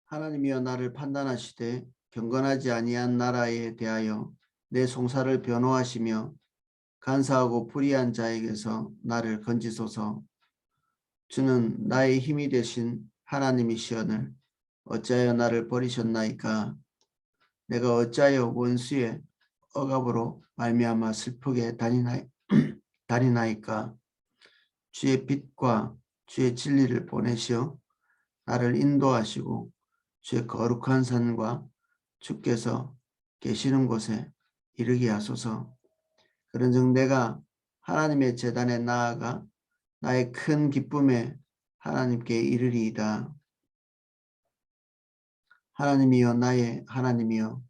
하나님이여 나를 판단하시되 경건하지 아니한 나라에 대하여 내 송사를 변호하시며 간사하고 불의한 자에게서 나를 건지소서. 주는 나의 힘이 되신 하나님이시오늘 어찌하여 나를 버리셨나이까. 내가 어찌하여 원수의 억압으로 말미암아 슬프게 다니나이까. 주의 빛과 주의 진리를 보내시어 나를 인도하시고 주의 거룩한 산과 주께서 계시는 곳에 이르게 하소서. 그런즉 내가 하나님의 제단에 나아가 나의 큰 기쁨에 하나님께 이르리이다. 하나님이여 나의 하나님이여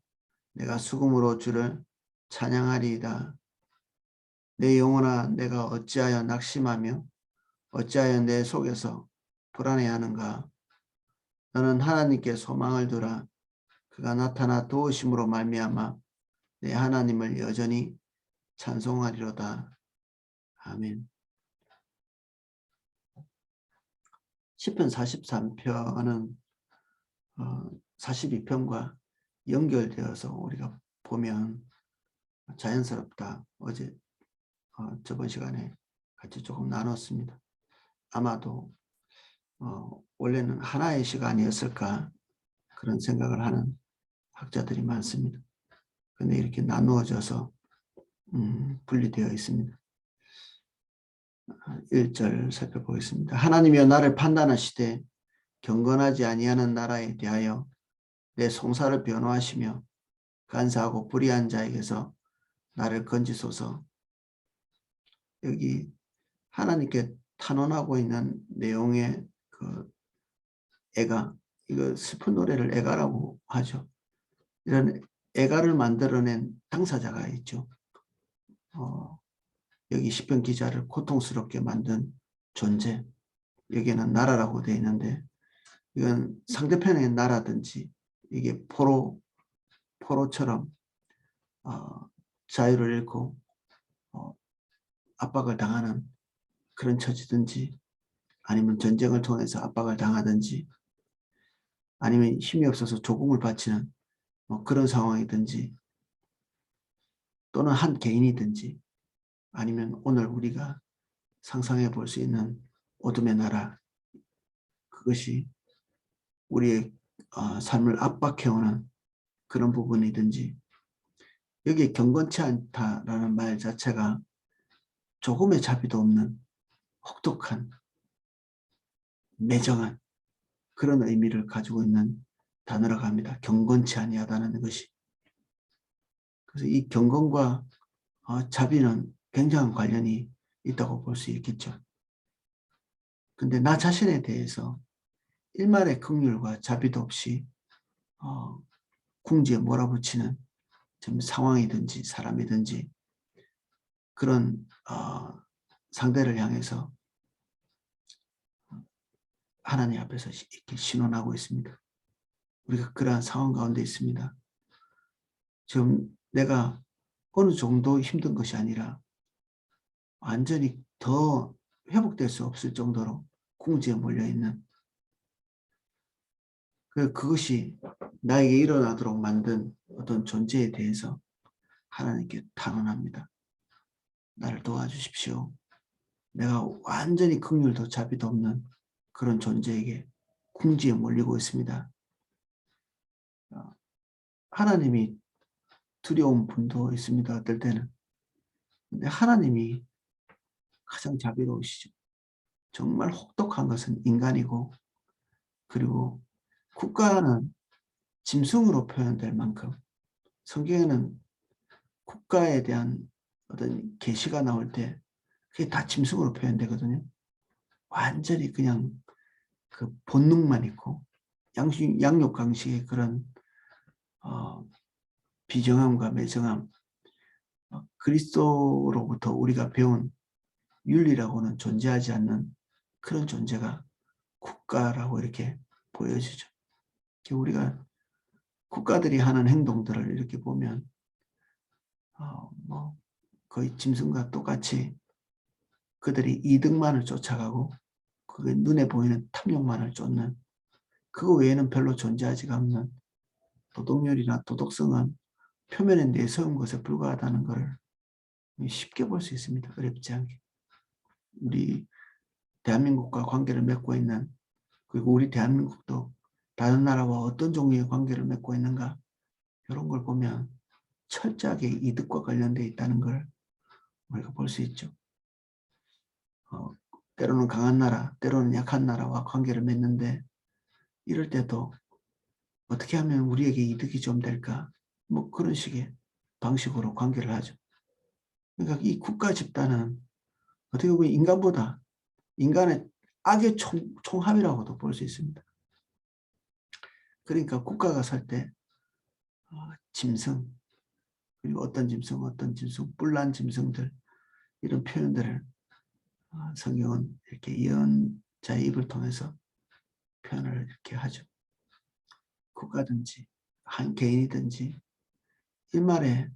내가 수금으로 주를 찬양하리이다. 내 영혼아 내가 어찌하여 낙심하며 어찌하여 내 속에서 불안해하는가. 너는 하나님께 소망을 두라. 그가 나타나 도우심으로 말미암아 내 하나님을 여전히 찬송하리로다. 아멘. 시편 43편은 42편과 연결되어서 우리가 보면 자연스럽다. 어제 저번 시간에 같이 조금 나눴습니다. 아마도 원래는 하나의 시간이었을까 그런 생각을 하는 학자들이 많습니다. 그런데 이렇게 나누어져서 분리되어 있습니다. 1절 살펴보겠습니다. 하나님이여 나를 판단하시되 경건하지 아니하는 나라에 대하여 내 송사를 변호하시며 간사하고 불의한 자에게서 나를 건지소서. 여기 하나님께 탄원하고 있는 내용의 그 애가, 이거 슬픈 노래를 애가라고 하죠. 이런 애가를 만들어낸 당사자가 있죠. 여기 시편 기자를 고통스럽게 만든 존재, 여기는 나라라고 되어 있는데 이건 상대편의 나라든지 이게 포로처럼 자유를 잃고 압박을 당하는 그런 처지든지, 아니면 전쟁을 통해서 압박을 당하든지, 아니면 힘이 없어서 조공을 바치는 그런 상황이든지, 또는 한 개인이든지, 아니면 오늘 우리가 상상해 볼 수 있는 어둠의 나라, 그것이 우리의 삶을 압박해오는 그런 부분이든지, 여기에 경건치 않다라는 말 자체가 조금의 자비도 없는 혹독한, 매정한 그런 의미를 가지고 있는 단어라고 합니다. 경건치 아니하다는 것이. 그래서 이 경건과 자비는 굉장한 관련이 있다고 볼 수 있겠죠. 근데 나 자신에 대해서 일말의 긍휼과 자비도 없이 궁지에 몰아붙이는 상황이든지 사람이든지 그런 상대를 향해서 하나님 앞에서 이렇게 신원하고 있습니다. 우리가 그러한 상황 가운데 있습니다. 지금 내가 어느 정도 힘든 것이 아니라 완전히 더 회복될 수 없을 정도로 궁지에 몰려있는, 그것이 나에게 일어나도록 만든 어떤 존재에 대해서 하나님께 탄원합니다. 나를 도와주십시오. 내가 완전히 긍휼도 자비도 없는 그런 존재에게 궁지에 몰리고 있습니다. 하나님이 두려운 분도 있습니다. 어떨 때는. 근데 하나님이 가장 자비로우시죠. 정말 혹독한 것은 인간이고, 그리고 국가는 짐승으로 표현될 만큼 성경에는 국가에 대한 어떤 계시가 나올 때 그게 다 짐승으로 표현되거든요. 완전히 그냥 그 본능만 있고 양육강식의 그런 비정함과 매정함, 그리스도로부터 우리가 배운 윤리라고는 존재하지 않는 그런 존재가 국가라고 이렇게 보여지죠. 우리가 국가들이 하는 행동들을 이렇게 보면 거의 짐승과 똑같이 그들이 이득만을 쫓아가고 그게 눈에 보이는 탐욕만을 쫓는 그거 외에는 별로 존재하지가 않는 도덕률이나 도덕성은 표면에 내세운 것에 불과하다는 것을 쉽게 볼 수 있습니다. 어렵지 않게. 우리 대한민국과 관계를 맺고 있는, 그리고 우리 대한민국도 다른 나라와 어떤 종류의 관계를 맺고 있는가, 이런 걸 보면 철저하게 이득과 관련되어 있다는 걸 우리가 볼 수 있죠. 때로는 강한 나라, 때로는 약한 나라와 관계를 맺는데, 이럴 때도 어떻게 하면 우리에게 이득이 좀 될까, 뭐 그런 식의 방식으로 관계를 하죠. 그러니까 이 국가 집단은 어떻게 보면 인간보다, 인간의 악의 총합이라고도 볼 수 있습니다. 그러니까 국가가 살 때 짐승, 그리고 어떤 짐승, 뿔난 짐승들, 이런 표현들을 성경은 이렇게 예언자의 입을 통해서 표현을 이렇게 하죠. 국가든지 한 개인이든지 일말에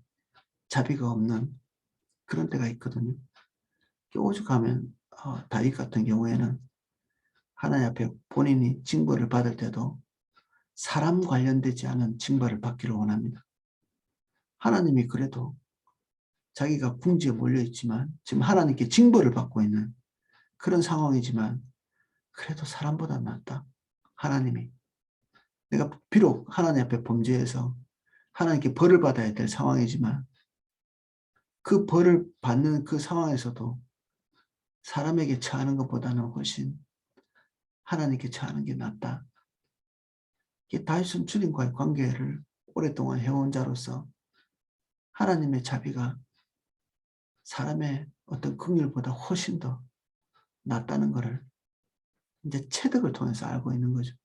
자비가 없는 그런 때가 있거든요. 오죽하면 다윗 같은 경우에는 하나님 앞에 본인이 징벌을 받을 때도 사람 관련되지 않은 징벌을 받기를 원합니다. 하나님이 그래도 자기가 궁지에 몰려있지만 지금 하나님께 징벌을 받고 있는 그런 상황이지만 그래도 사람보다 낫다. 하나님이. 내가 비록 하나님 앞에 범죄해서 하나님께 벌을 받아야 될 상황이지만 그 벌을 받는 그 상황에서도 사람에게 처하는 것보다는 훨씬 하나님께 처하는 게 낫다. 다윗은 주님과의 관계를 오랫동안 해온 자로서 하나님의 자비가 사람의 어떤 긍휼보다 훨씬 더 낫다는 것을 이제 체득을 통해서 알고 있는 거죠.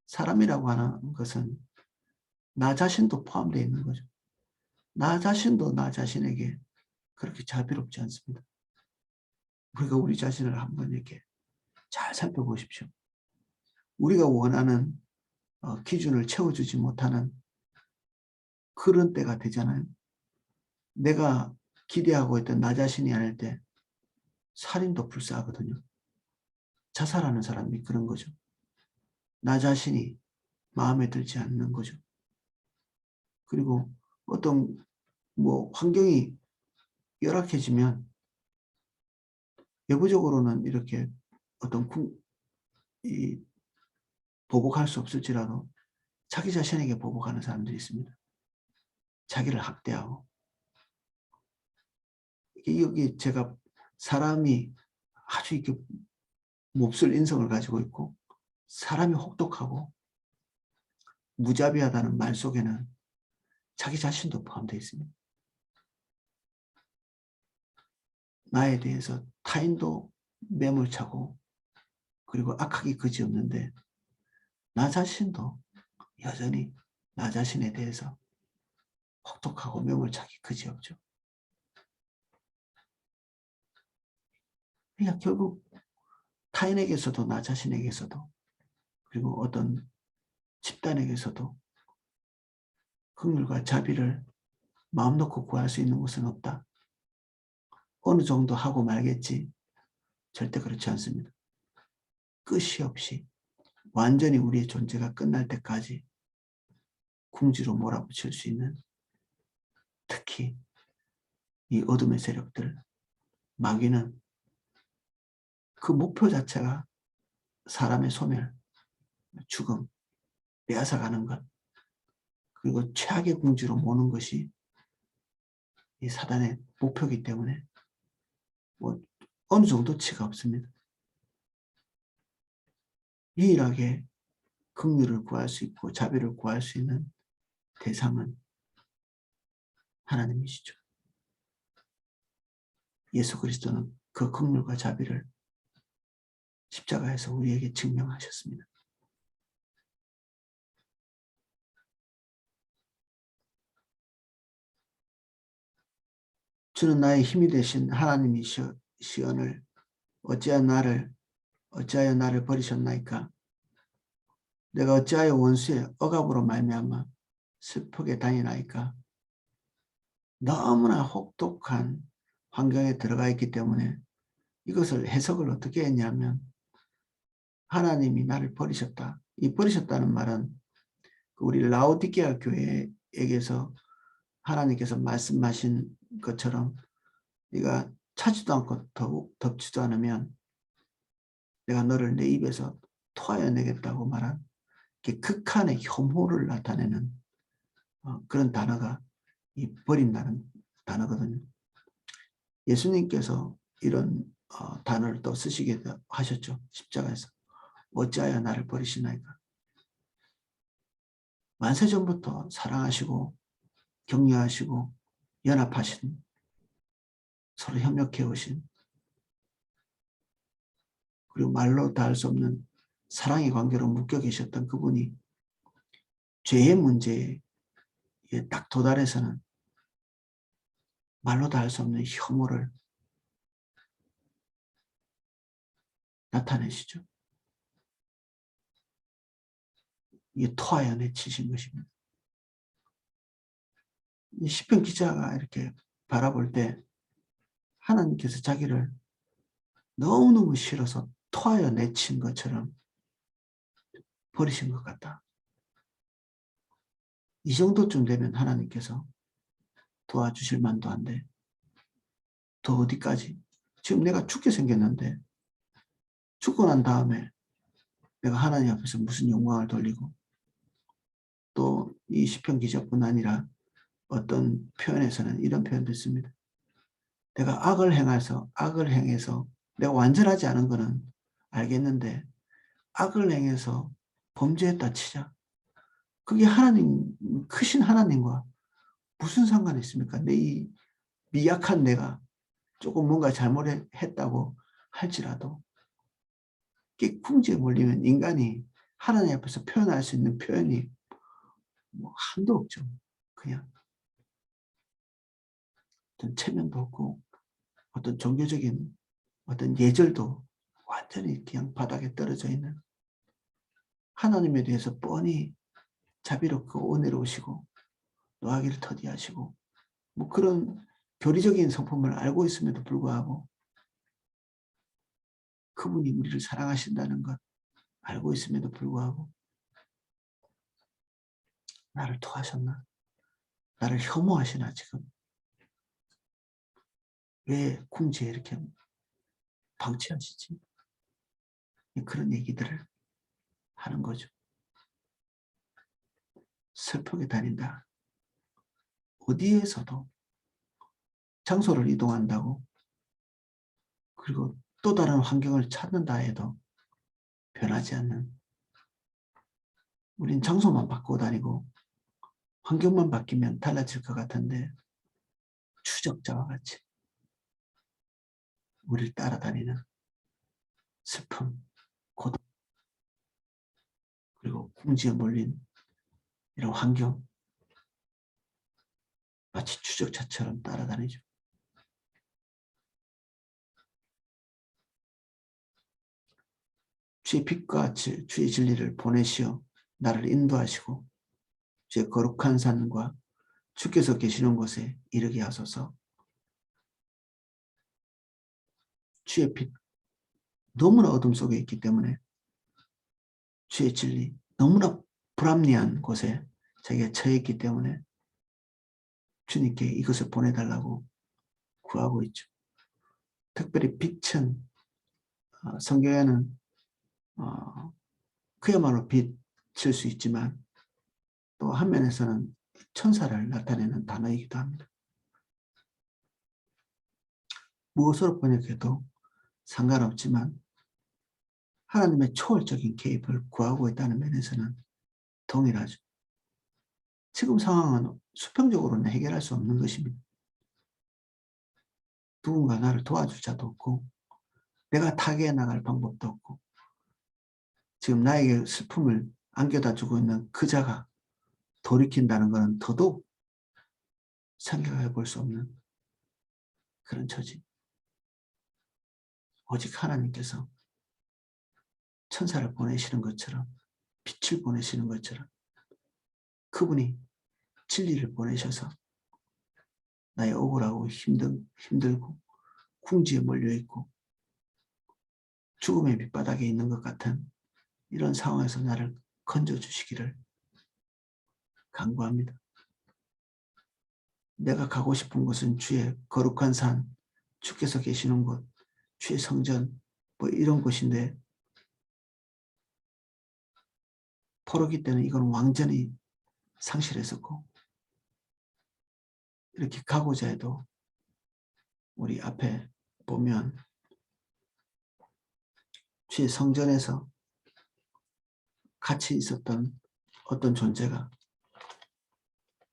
사람이라고 하는 것은 나 자신도 포함되어 있는 거죠. 나 자신도 나 자신에게 그렇게 자비롭지 않습니다. 우리가 우리 자신을 한번 이렇게 잘 살펴보십시오. 우리가 원하는 기준을 채워주지 못하는 그런 때가 되잖아요. 내가 기대하고 있던 나 자신이 아닐 때 살인도 불사하거든요. 자살하는 사람이 그런 거죠. 나 자신이 마음에 들지 않는 거죠. 그리고 어떤 환경이 열악해지면 외부적으로는 이렇게 어떤 보복할 수 없을지라도 자기 자신에게 보복하는 사람들이 있습니다. 자기를 학대하고. 여기 제가 사람이 아주 이렇게 몹쓸 인성을 가지고 있고 사람이 혹독하고 무자비하다는 말 속에는 자기 자신도 포함되어 있습니다. 나에 대해서 타인도 매몰차고 그리고 악하기 그지없는데 나 자신도 여전히 나 자신에 대해서 혹독하고 매몰차기 그지없죠. 그러니까 결국 타인에게서도 나 자신에게서도 그리고 어떤 집단에게서도 긍휼과 자비를 마음 놓고 구할 수 있는 것은 없다. 어느 정도 하고 말겠지. 절대 그렇지 않습니다. 끝이 없이 완전히 우리의 존재가 끝날 때까지 궁지로 몰아붙일 수 있는, 특히 이 어둠의 세력들, 마귀는 그 목표 자체가 사람의 소멸, 죽음, 빼앗아가는 것, 그리고 최악의 궁지로 모는 것이 이 사단의 목표이기 때문에 어느 정도 치가 없습니다. 유일하게 긍휼을 구할 수 있고 자비를 구할 수 있는 대상은 하나님이시죠. 예수 그리스도는 그 긍휼과 자비를 십자가에서 우리에게 증명하셨습니다. 주는 나의 힘이 되신 하나님이시오늘 어찌하여 나를 버리셨나이까? 내가 어찌하여 원수의 억압으로 말미암아 슬프게 다니나이까? 너무나 혹독한 환경에 들어가 있기 때문에 이것을 해석을 어떻게 했냐면 하나님이 나를 버리셨다. 이 버리셨다는 말은 우리 라오디게아 교회에게서 하나님께서 말씀하신 것처럼 네가 차지도 않고 더욱 덮지도 않으면 내가 너를 내 입에서 토하여 내겠다고 말한 극한의 혐오를 나타내는 그런 단어가 이 버린다는 단어거든요. 예수님께서 이런 단어를 또 쓰시게 하셨죠. 십자가에서. 어찌하여 나를 버리시나이까. 만세전부터 사랑하시고 격려하시고 연합하신, 서로 협력해 오신, 그리고 말로 다 할 수 없는 사랑의 관계로 묶여 계셨던 그분이 죄의 문제에 딱 도달해서는 말로 다 할 수 없는 혐오를 나타내시죠. 이게 토하여 내치신 것입니다. 이 시편 기자가 이렇게 바라볼 때 하나님께서 자기를 너무너무 싫어서 토하여 내친 것처럼 버리신 것 같다. 이 정도쯤 되면 하나님께서 도와주실 만도 한데 더 어디까지? 지금 내가 죽게 생겼는데 죽고 난 다음에 내가 하나님 앞에서 무슨 영광을 돌리고, 또 이 시편 기자뿐 아니라 어떤 표현에서는 이런 표현도 있습니다. 내가 악을 행해서 내가 완전하지 않은 거는 알겠는데 악을 행해서 범죄했다 치자. 그게 하나님, 크신 하나님과 무슨 상관이 있습니까? 내 이 미약한 내가 조금 뭔가 잘못했다고 할지라도 궁지에 몰리면 인간이 하나님 앞에서 표현할 수 있는 표현이 뭐 한도 없죠. 그냥 어떤 체면도 없고 어떤 종교적인 어떤 예절도 완전히 그냥 바닥에 떨어져 있는, 하나님에 대해서 뻔히 자비롭고 은혜로우시고 노하기를 터디하시고 뭐 그런 교리적인 성품을 알고 있음에도 불구하고, 그분이 우리를 사랑하신다는 것 알고 있음에도 불구하고 나를 토하셨나? 나를 혐오하시나 지금? 왜 궁지에 이렇게 방치하시지? 그런 얘기들을 하는 거죠. 슬프게 다닌다. 어디에서도 장소를 이동한다고, 그리고 또 다른 환경을 찾는다 해도 변하지 않는, 우린 장소만 바꾸고 다니고 환경만 바뀌면 달라질 것 같은데 추적자와 같이 우리를 따라다니는 슬픔, 고독, 그리고 궁지에 몰린 이런 환경, 마치 추적자처럼 따라다니죠. 주의 빛과 주의 진리를 보내시어 나를 인도하시고 주의 거룩한 산과 주께서 계시는 곳에 이르게 하소서. 주의 빛, 너무나 어둠 속에 있기 때문에 주의 진리, 너무나 불합리한 곳에 자기가 처해 있기 때문에 주님께 이것을 보내달라고 구하고 있죠. 특별히 빛은 성경에는 그야말로 빛일 수 있지만 또 한면에서는 천사를 나타내는 단어이기도 합니다. 무엇으로 번역해도 상관없지만 하나님의 초월적인 개입을 구하고 있다는 면에서는 동일하죠. 지금 상황은 수평적으로는 해결할 수 없는 것입니다. 누군가 나를 도와줄 자도 없고 내가 타개해 나갈 방법도 없고 지금 나에게 슬픔을 안겨다 주고 있는 그 자가 돌이킨다는 것은 더더욱 생각해 볼 수 없는 그런 처지. 오직 하나님께서 천사를 보내시는 것처럼, 빛을 보내시는 것처럼 그분이 진리를 보내셔서 나의 억울하고 힘들고 궁지에 몰려있고 죽음의 밑바닥에 있는 것 같은 이런 상황에서 나를 건져주시기를 간구합니다. 내가 가고 싶은 곳은 주의 거룩한 산, 주께서 계시는 곳, 주의 성전, 뭐 이런 곳인데 포로기 때는 이건 완전히 상실했었고, 이렇게 가고자 해도 우리 앞에 보면 주의 성전에서 같이 있었던 어떤 존재가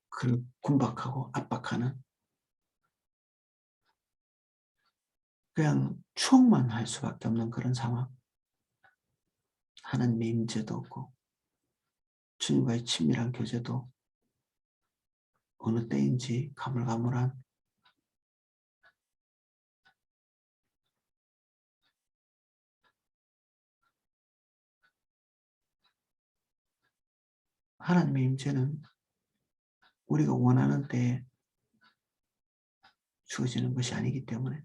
그를 군박하고 압박하는, 그냥 추억만 할 수밖에 없는 그런 상황. 하나님의 임재도 없고 주님과의 친밀한 교제도 어느 때인지 가물가물한, 하나님의 임재는 우리가 원하는 때에 주어지는 것이 아니기 때문에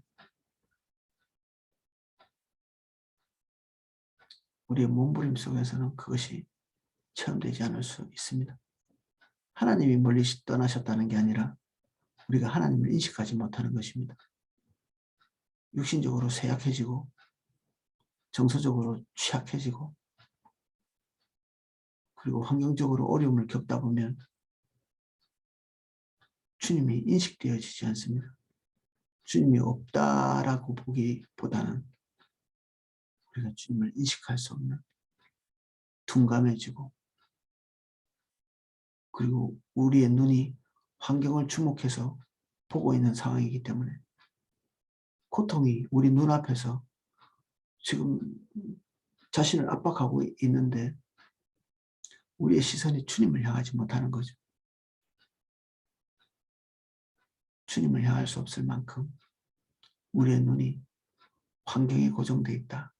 우리의 몸부림 속에서는 그것이 체험되지 않을 수 있습니다. 하나님이 멀리 떠나셨다는 게 아니라 우리가 하나님을 인식하지 못하는 것입니다. 육신적으로 쇠약해지고 정서적으로 취약해지고 그리고 환경적으로 어려움을 겪다 보면 주님이 인식되어지지 않습니다. 주님이 없다라고 보기보다는 우리가 주님을 인식할 수 없는, 둔감해지고, 그리고 우리의 눈이 환경을 주목해서 보고 있는 상황이기 때문에 고통이 우리 눈앞에서 지금 자신을 압박하고 있는데 우리의 시선이 주님을 향하지 못하는 거죠. 주님을 향할 수 없을 만큼 우리의 눈이 환경에 고정되어 있다.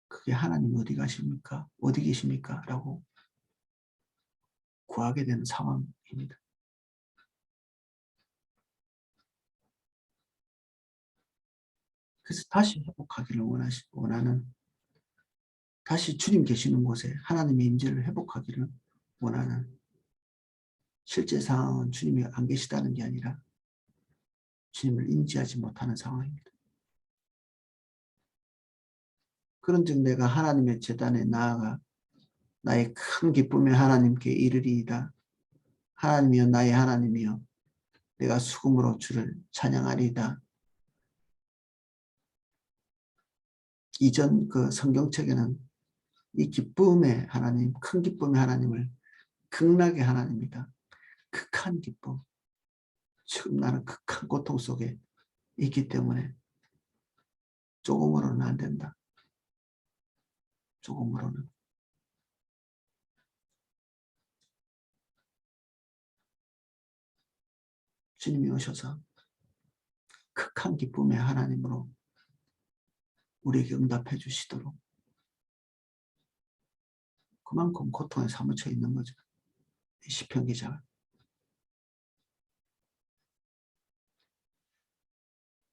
그게 하나님 어디 가십니까? 어디 계십니까? 라고 구하게 되는 상황입니다. 그래서 다시 회복하기를 원하는, 다시 주님 계시는 곳에 하나님의 임재를 회복하기를 원하는, 실제 상황은 주님이 안 계시다는 게 아니라 주님을 인지하지 못하는 상황입니다. 그런즉 내가 하나님의 제단에 나아가 나의 큰 기쁨에 하나님께 이르리이다. 하나님이여 나의 하나님이여 내가 수금으로 주를 찬양하리이다. 이전 그 성경책에는 이 기쁨의 하나님, 큰 기쁨의 하나님을 극락의 하나님이다. 극한 기쁨. 지금 나는 극한 고통 속에 있기 때문에 조금으로는 안 된다. 조금으로는. 주님이 오셔서 극한 기쁨의 하나님으로 우리에게 응답해 주시도록, 그만큼 고통에 사무쳐 있는 거죠. 시편 기자가.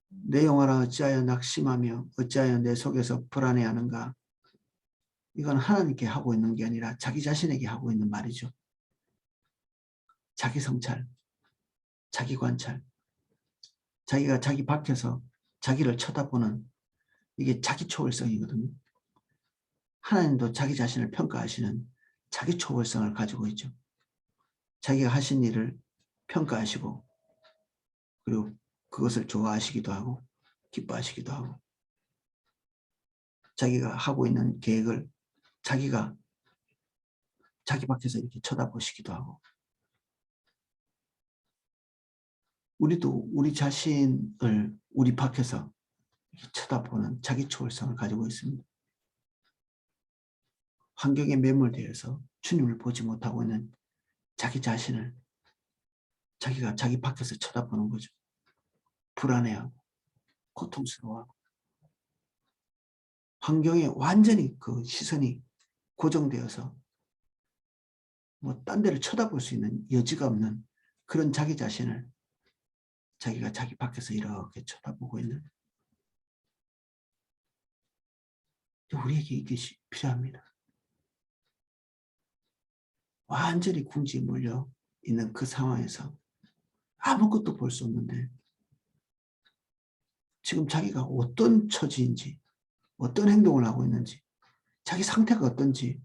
내 영혼아 어찌하여 낙심하며 어찌하여 내 속에서 불안해하는가. 이건 하나님께 하고 있는 게 아니라 자기 자신에게 하고 있는 말이죠. 자기 성찰, 자기 관찰, 자기가 자기 밖에서 자기를 쳐다보는, 이게 자기 초월성이거든요. 하나님도 자기 자신을 평가하시는 자기 초월성을 가지고 있죠. 자기가 하신 일을 평가하시고 그리고 그것을 좋아하시기도 하고 기뻐하시기도 하고, 자기가 하고 있는 계획을 자기가 자기 밖에서 이렇게 쳐다보시기도 하고, 우리도 우리 자신을 우리 밖에서 쳐다보는 자기 초월성을 가지고 있습니다. 환경에 매몰되어서 주님을 보지 못하고 있는 자기 자신을 자기가 자기 밖에서 쳐다보는 거죠. 불안해하고 고통스러워하고 환경에 완전히 그 시선이 고정되어서 뭐 딴 데를 쳐다볼 수 있는 여지가 없는 그런 자기 자신을 자기가 자기 밖에서 이렇게 쳐다보고 있는, 우리에게 이것이 필요합니다. 완전히 궁지에 몰려 있는 그 상황에서 아무것도 볼 수 없는데 지금 자기가 어떤 처지인지, 어떤 행동을 하고 있는지, 자기 상태가 어떤지,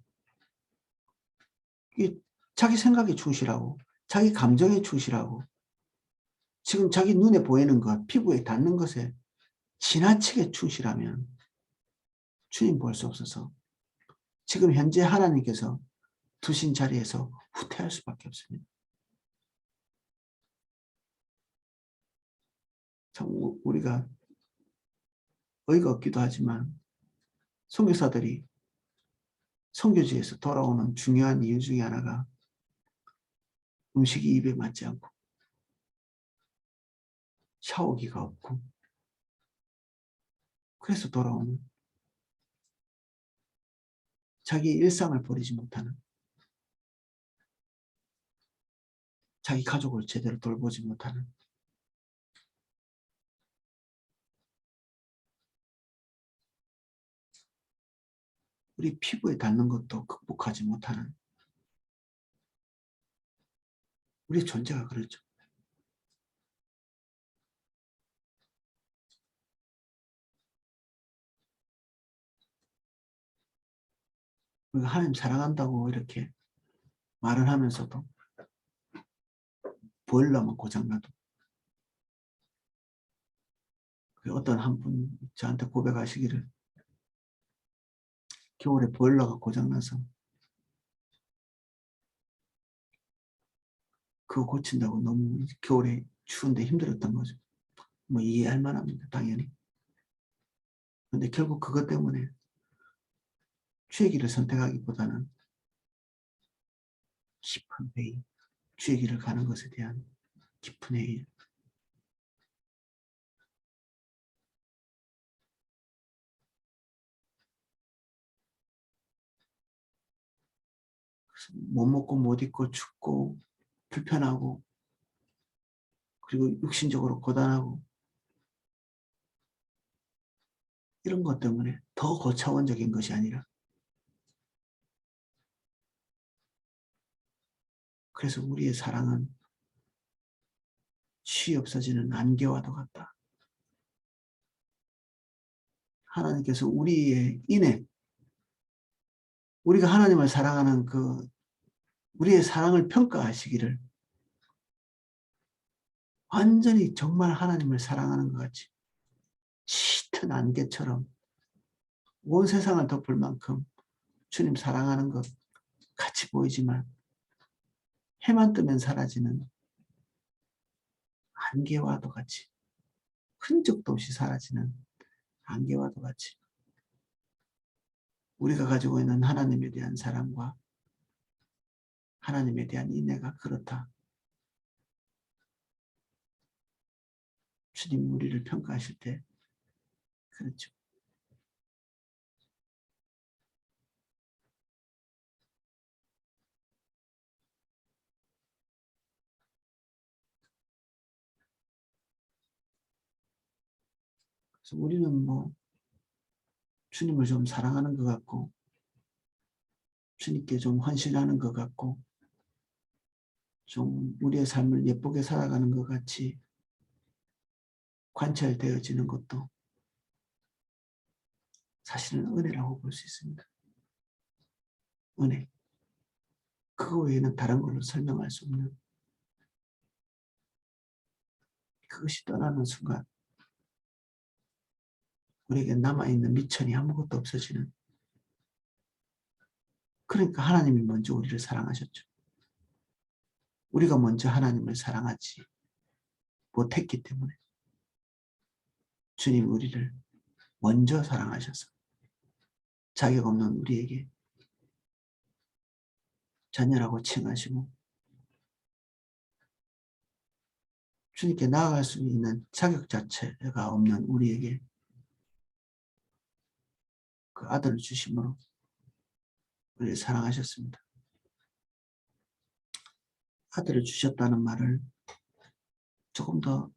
자기 생각에 충실하고 자기 감정에 충실하고 지금 자기 눈에 보이는 것, 피부에 닿는 것에 지나치게 충실하면 주님 볼 수 없어서 지금 현재 하나님께서 두신 자리에서 후퇴할 수밖에 없습니다. 참 우리가 어이가 없기도 하지만 선교사들이 선교지에서 돌아오는 중요한 이유 중에 하나가 음식이 입에 맞지 않고 샤워기가 없고 그래서 돌아오는 자기 일상을 버리지 못하는 자기 가족을 제대로 돌보지 못하는 우리 피부에 닿는 것도 극복하지 못하는 우리 존재가 그렇죠. 우리가 하나님 사랑한다고 이렇게 말을 하면서도 보일러만 고장나도 어떤 한 분 저한테 고백하시기를 겨울에 보일러가 고장나서 그거 고친다고 너무 겨울에 추운데 힘들었던 거죠. 뭐 이해할 만합니다. 당연히. 근데 결국 그것 때문에 주의 길을 선택하기보다는 깊은 회의, 주의 길을 가는 것에 대한 깊은 회의. 못 먹고 못 입고 춥고 불편하고 그리고 육신적으로 고단하고 이런 것 때문에 더 고차원적인 것이 아니라 그래서 우리의 사랑은 쉬 없어지는 안개와도 같다. 하나님께서 우리의 인해 우리가 하나님을 사랑하는 그 우리의 사랑을 평가하시기를 완전히 정말 하나님을 사랑하는 것 같이 짙은 안개처럼 온 세상을 덮을 만큼 주님 사랑하는 것 같이 보이지만 해만 뜨면 사라지는 안개와도 같이 흔적도 없이 사라지는 안개와도 같이 우리가 가지고 있는 하나님에 대한 사랑과 하나님에 대한 인애가 그렇다. 주님이 우리를 평가하실 때 그렇죠. 그래서 우리는 뭐 주님을 좀 사랑하는 것 같고 주님께 좀 헌신하는 것 같고 좀 우리의 삶을 예쁘게 살아가는 것 같이 관찰되어지는 것도 사실은 은혜라고 볼 수 있습니다. 은혜. 그거 외에는 다른 걸로 설명할 수 없는 그것이 떠나는 순간 우리에게 남아있는 미천이 아무것도 없어지는 그러니까 하나님이 먼저 우리를 사랑하셨죠. 우리가 먼저 하나님을 사랑하지 못했기 때문에 주님이 우리를 먼저 사랑하셔서 자격 없는 우리에게 자녀라고 칭하시고 주님께 나아갈 수 있는 자격 자체가 없는 우리에게 그 아들을 주심으로 우리를 사랑하셨습니다. 아들을 주셨다는 말을 조금 더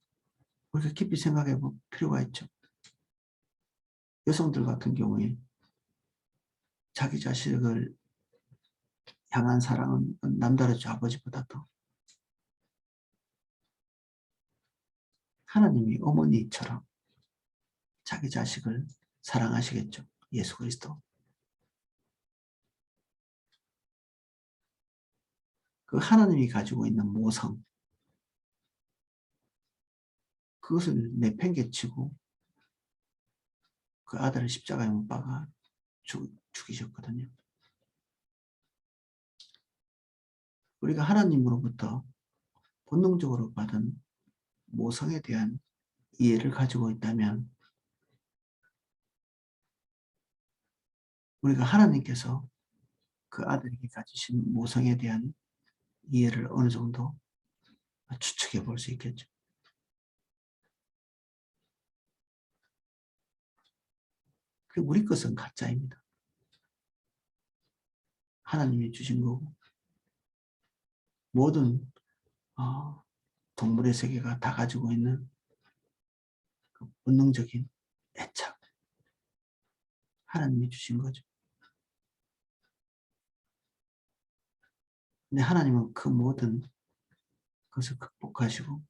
우리가 깊이 생각해 볼 필요가 있죠. 여성들 같은 경우에 자기 자식을 향한 사랑은 남다르죠. 아버지보다도. 하나님이 어머니처럼 자기 자식을 사랑하시겠죠. 예수 그리스도. 그 하나님이 가지고 있는 모성, 그것을 내팽개치고 그 아들을 십자가에 못 박아 죽이셨거든요. 우리가 하나님으로부터 본능적으로 받은 모성에 대한 이해를 가지고 있다면 우리가 하나님께서 그 아들에게 가지신 모성에 대한 이해를 어느 정도 추측해 볼 수 있겠죠. 우리 것은 가짜입니다. 하나님이 주신 거고 모든 동물의 세계가 다 가지고 있는 그 본능적인 애착, 하나님이 주신 거죠. 근데 하나님은 그 모든 것을 극복하시고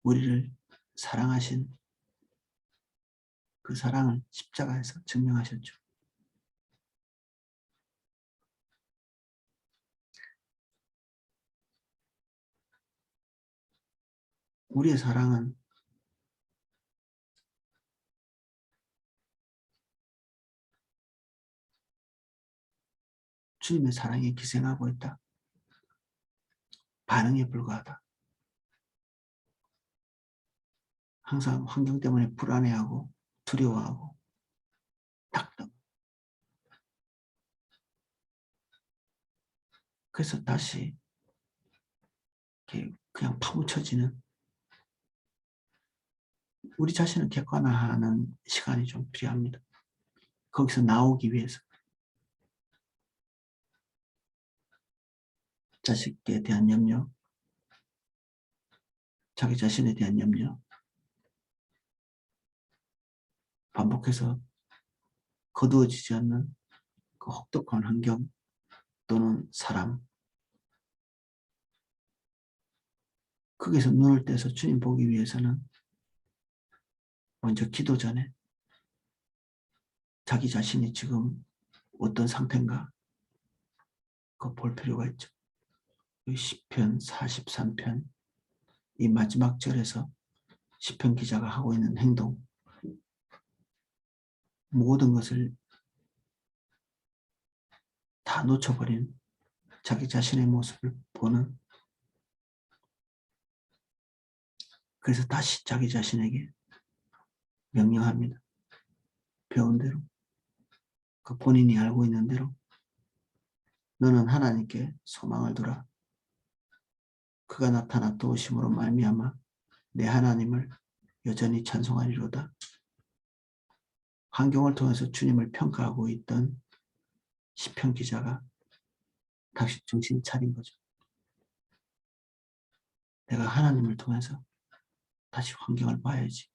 우리를 사랑하신 그 사랑을 십자가에서 증명하셨죠. 우리의 사랑은 주님의 사랑에 기생하고 있다. 반응에 불과하다. 항상 환경 때문에 불안해하고 두려워하고 답답. 그래서 다시 이렇게 그냥 파묻혀지는, 우리 자신을 객관화하는 시간이 좀 필요합니다. 거기서 나오기 위해서. 자식에 대한 염려, 자기 자신에 대한 염려, 반복해서 거두어지지 않는 그 혹독한 환경 또는 사람, 거기서 눈을 떼서 주님 보기 위해서는 먼저 기도 전에 자기 자신이 지금 어떤 상태인가 그거 볼 필요가 있죠. 시편 43편 이 마지막 절에서 시편 기자가 하고 있는 행동, 모든 것을 다 놓쳐버린 자기 자신의 모습을 보는, 그래서 다시 자기 자신에게 명령합니다. 배운 대로, 그 본인이 알고 있는 대로 너는 하나님께 소망을 두라. 그가 나타나 도우심으로 말미암아 내 하나님을 여전히 찬송하리로다. 환경을 통해서 주님을 평가하고 있던 시편 기자가 다시 정신 차린 거죠. 내가 하나님을 통해서 다시 환경을 봐야지.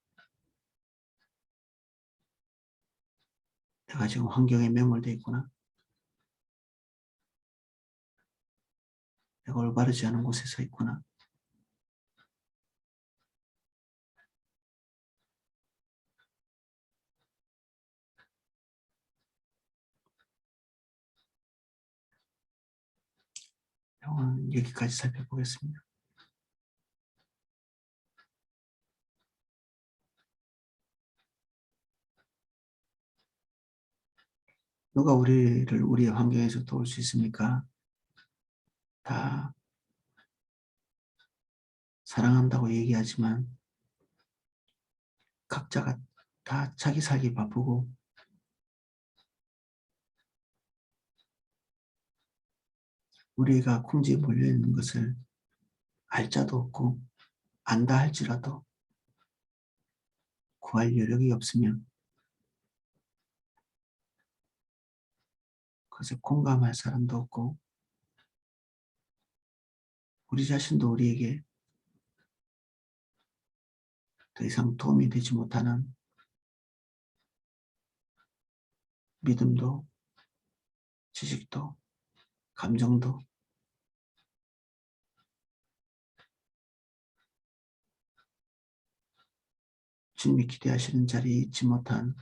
내가 지금 환경에 매몰되어 있구나. 내가 올바르지 않은 곳에 서 있구나. 오늘 여기까지 살펴보겠습니다. 누가 우리를 우리의 환경에서 도울 수 있습니까? 다 사랑한다고 얘기하지만 각자가 다 자기 살기 바쁘고 우리가 궁지에 몰려있는 것을 알 자도 없고 안다 할지라도 구할 여력이 없으면 그것에 공감할 사람도 없고 우리 자신도 우리에게 더 이상 도움이 되지 못하는 믿음도 지식도, 감정도 주님이 기대하시는 자리에 있지 못한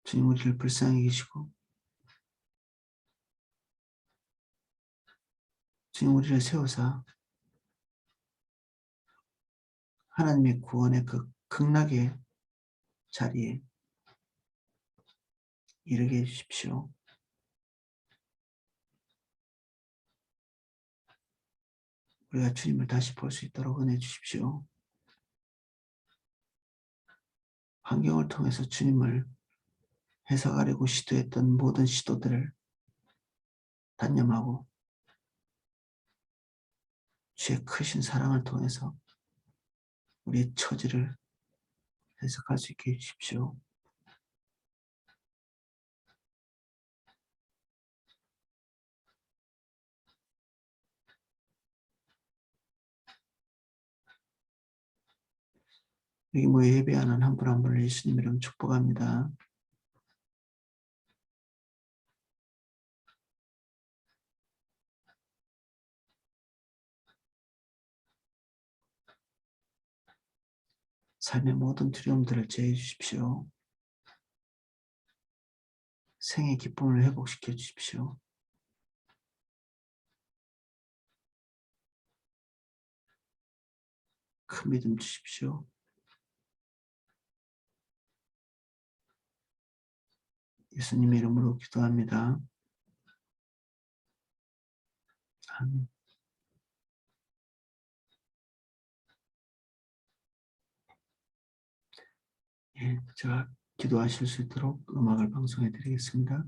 주님 우리를 불쌍히 계시고 주님 우리를 세우사 하나님의 구원의 그 극락의 자리에 이르게 해주십시오. 우리가 주님을 다시 볼 수 있도록 은혜 주십시오. 환경을 통해서 주님을 해석하려고 시도했던 모든 시도들을 단념하고 주의 크신 사랑을 통해서 우리의 처지를 해석할 수 있게 해주십시오. 여기 모여 예배하는 한 분 한 분을 예수님 이름 축복합니다. 삶의 모든 두려움들을 제해 주십시오. 생의 기쁨을 회복시켜 주십시오. 큰 믿음 주십시오. 예수님의 이름으로 기도합니다. 아멘. 예, 제가 기도하실 수 있도록 음악을 방송해 드리겠습니다.